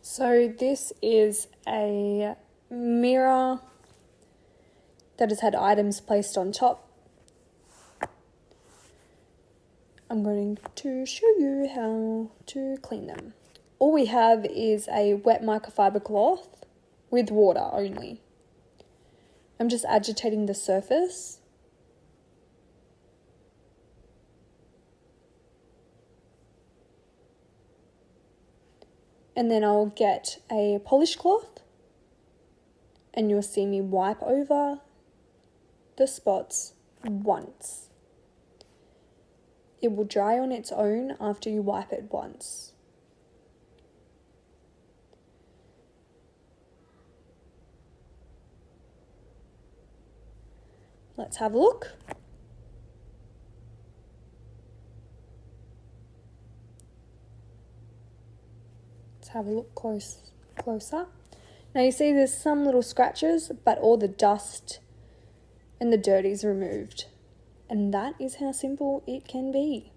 So this is a mirror that has had items placed on top. I'm going to show you how to clean them. All we have is a wet microfibre cloth with water only. I'm just agitating the surface. And then I'll get a polish cloth and you'll see me wipe over the spots once. It will dry on its own after you wipe it once. Let's have a look. Let's have a look closer. Now you see there's some little scratches, but all the dust and the dirt is removed. And that is how simple it can be.